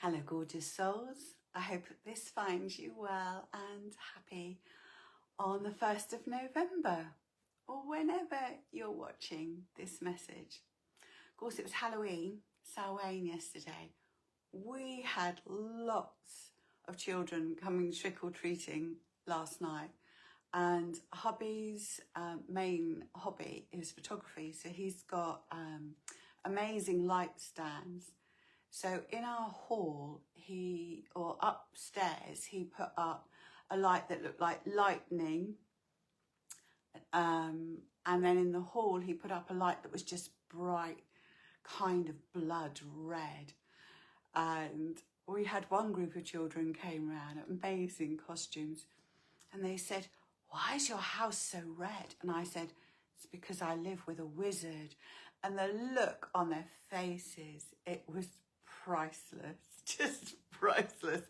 Hello, gorgeous souls. I hope this finds you well and happy on the 1st of November or whenever you're watching this message. Of course, it was Halloween, Samhain yesterday. We had lots of children coming trick-or-treating last night, and hubby's main hobby is photography, so he's got amazing light stands. So in our hall, upstairs, he put up a light that looked like lightning. And then in the hall, he put up a light that was just bright, kind of blood red. And we had one group of children came round, amazing costumes. And they said, "Why is your house so red?" And I said, "It's because I live with a wizard." And the look on their faces, it was priceless, just priceless.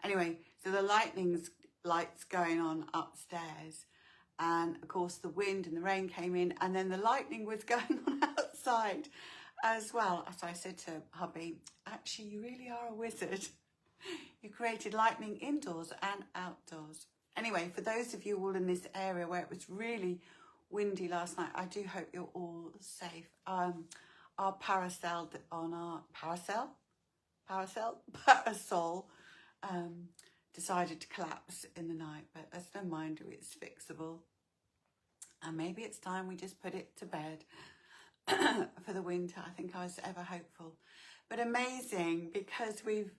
Anyway, so the lights going on upstairs, and of course the wind and the rain came in, and then the lightning was going on outside as well. As I said to hubby, actually you really are a wizard. You created lightning indoors and outdoors. Anyway, for those of you all in this area where it was really windy last night, I do hope you're all safe. Our parasol decided to collapse in the night, but there's no mind, it's fixable. And maybe it's time we just put it to bed for the winter. I think I was ever hopeful. But amazing, because we've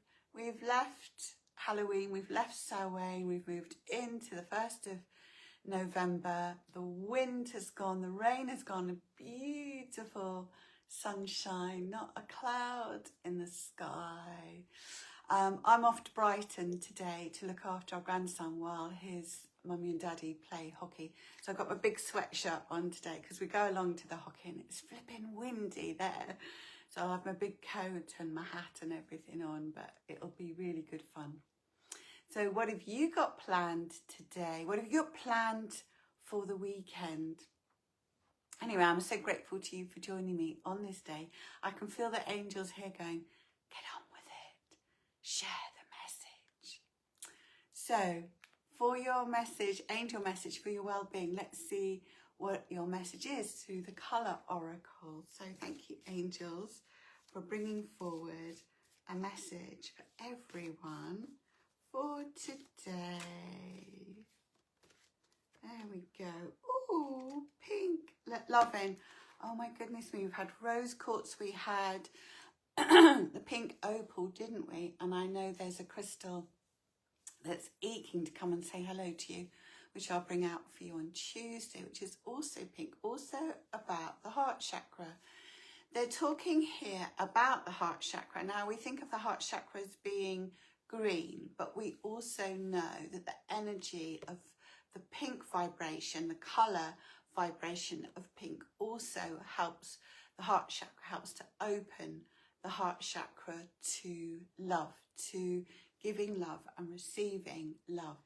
left Halloween, we've left Samhain, we've moved into the 1st of November. The wind has gone, the rain has gone, beautiful sunshine, not a cloud in the sky. I'm off to Brighton today to look after our grandson while his mummy and daddy play hockey. So I've got my big sweatshirt on today because we go along to the hockey and it's flipping windy there. So I'll have my big coat and my hat and everything on, but it'll be really good fun. So what have you got planned today? What have you got planned for the weekend? Anyway, I'm so grateful to you for joining me on this day. I can feel the angels here going, get on with it. Share the message. So for your message, angel message for your well-being, let's see what your message is through the colour oracle. So thank you, angels, for bringing forward a message for everyone for today. There we go. Ooh, pink. Loving. Oh my goodness me, we've had rose quartz, we had the pink opal, didn't we? And I know there's a crystal that's aching to come and say hello to you, which I'll bring out for you on Tuesday, which is also pink, also about the heart chakra. They're talking here about the heart chakra. Now, we think of the heart chakra as being green, but we also know that the energy of the pink vibration, the colour vibration of pink also helps the heart chakra, helps to open the heart chakra to love, to giving love and receiving love.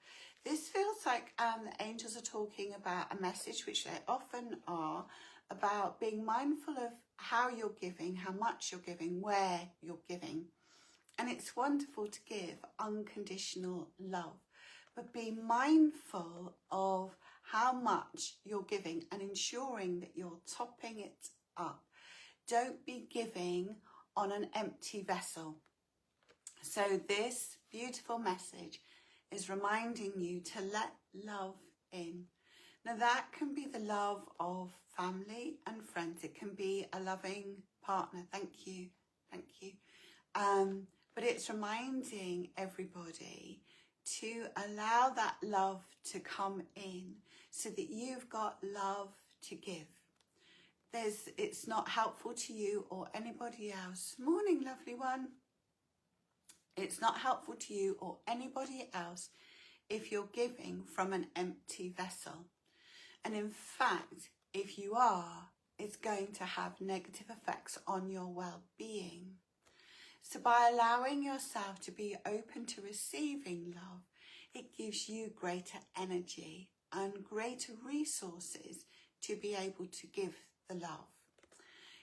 This feels like the angels are talking about a message, which they often are, about being mindful of how you're giving, how much you're giving, where you're giving. And it's wonderful to give unconditional love, but be mindful of how much you're giving and ensuring that you're topping it up. Don't be giving on an empty vessel. So this beautiful message is reminding you to let love in. Now that can be the love of family and friends. It can be a loving partner. Thank you. Thank you. But it's reminding everybody to allow that love to come in so that you've got love to give. It's not helpful to you or anybody else. Morning, lovely one. It's not helpful to you or anybody else if you're giving from an empty vessel. And in fact, if you are, it's going to have negative effects on your well-being. So by allowing yourself to be open to receiving love, it gives you greater energy and greater resources to be able to give the love.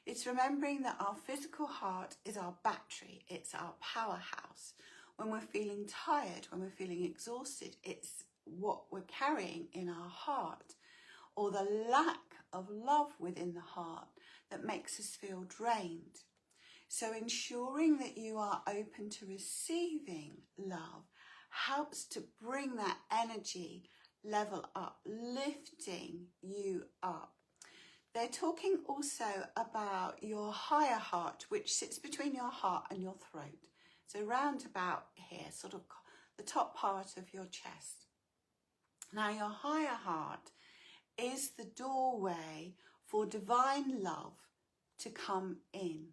It's remembering that our physical heart is our battery, it's our powerhouse. When we're feeling tired, when we're feeling exhausted, it's what we're carrying in our heart, or the lack of love within the heart that makes us feel drained. So ensuring that you are open to receiving love helps to bring that energy level up, lifting you up. They're talking also about your higher heart, which sits between your heart and your throat. So round about here, sort of the top part of your chest. Now your higher heart is the doorway for divine love to come in.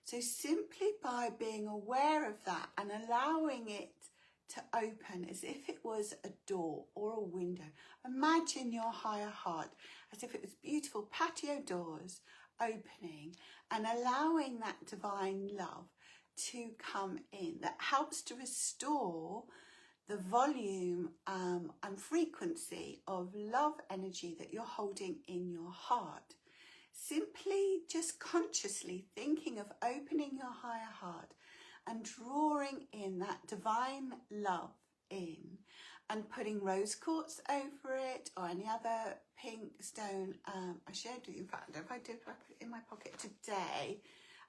So simply by being aware of that and allowing it to open as if it was a door or a window. Imagine your higher heart as if it was beautiful patio doors opening and allowing that divine love to come in. That helps to restore the volume and frequency of love energy that you're holding in your heart. Simply just consciously thinking of opening your higher heart and drawing in that divine love in and putting rose quartz over it or any other pink stone. I shared with you, in fact, if I put it in my pocket today.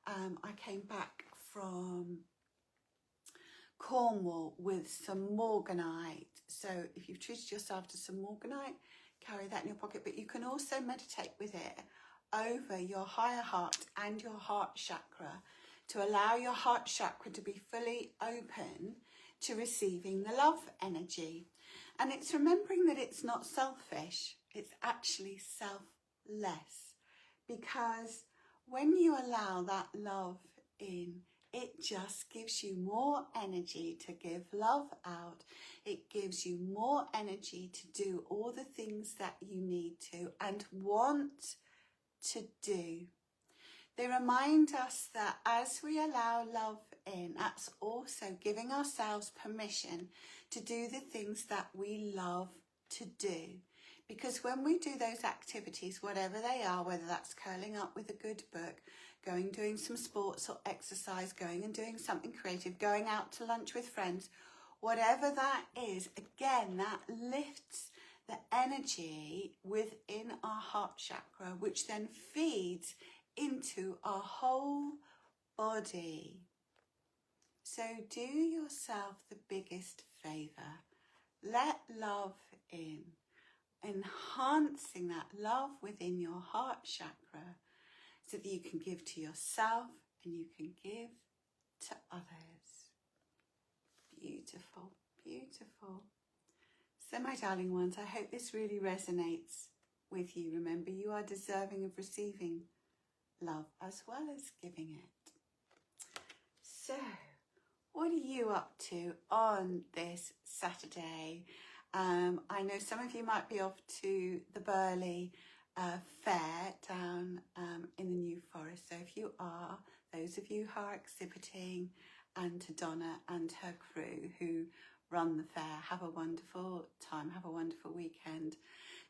I came back from Cornwall with some morganite. So if you've treated yourself to some morganite, carry that in your pocket, but you can also meditate with it over your higher heart and your heart chakra to allow your heart chakra to be fully open to receiving the love energy. And it's remembering that it's not selfish, it's actually selfless, because when you allow that love in, it just gives you more energy to give love out. It gives you more energy to do all the things that you need to and want to do. They remind us that as we allow love in, that's also giving ourselves permission to do the things that we love to do. Because when we do those activities, whatever they are, whether that's curling up with a good book, doing some sports or exercise, going and doing something creative, going out to lunch with friends, whatever that is, again, that lifts the energy within our heart chakra, which then feeds into our whole body. So do yourself the biggest favour. Let love in, enhancing that love within your heart chakra so that you can give to yourself and you can give to others. Beautiful, beautiful. So my darling ones, I hope this really resonates with you. Remember, you are deserving of receiving love as well as giving it. So, what are you up to on this Saturday? I know some of you might be off to the Burley fair down in the New Forest. So if you are, those of you who are exhibiting, and to Donna and her crew who run the fair, have a wonderful time, have a wonderful weekend.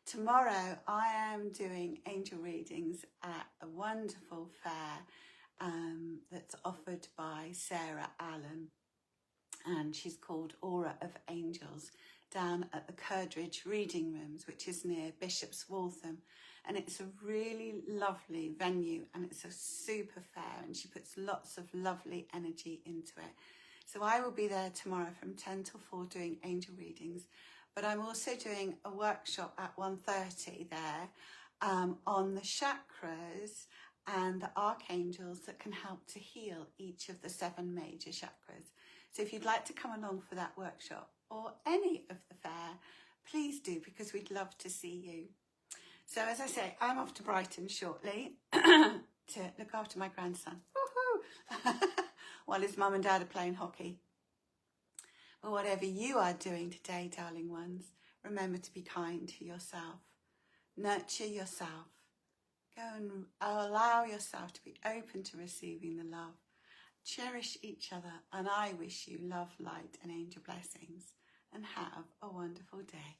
Tomorrow I am doing angel readings at a wonderful fair that's offered by Sarah Allen, and she's called Aura of Angels, down at the Curdridge Reading Rooms, which is near Bishop's Waltham. And it's a really lovely venue and it's a super fair, and she puts lots of lovely energy into it. So I will be there tomorrow from 10 till 4 doing angel readings, but I'm also doing a workshop at 1:30 there on the chakras and the archangels that can help to heal each of the 7 major chakras. So if you'd like to come along for that workshop or any of the fair, please do, because we'd love to see you. So as I say, I'm off to Brighton shortly to look after my grandson. Woohoo! While his mum and dad are playing hockey. But whatever you are doing today, darling ones, remember to be kind to yourself. Nurture yourself. Go and allow yourself to be open to receiving the love. Cherish each other, and I wish you love, light and angel blessings, and have a wonderful day.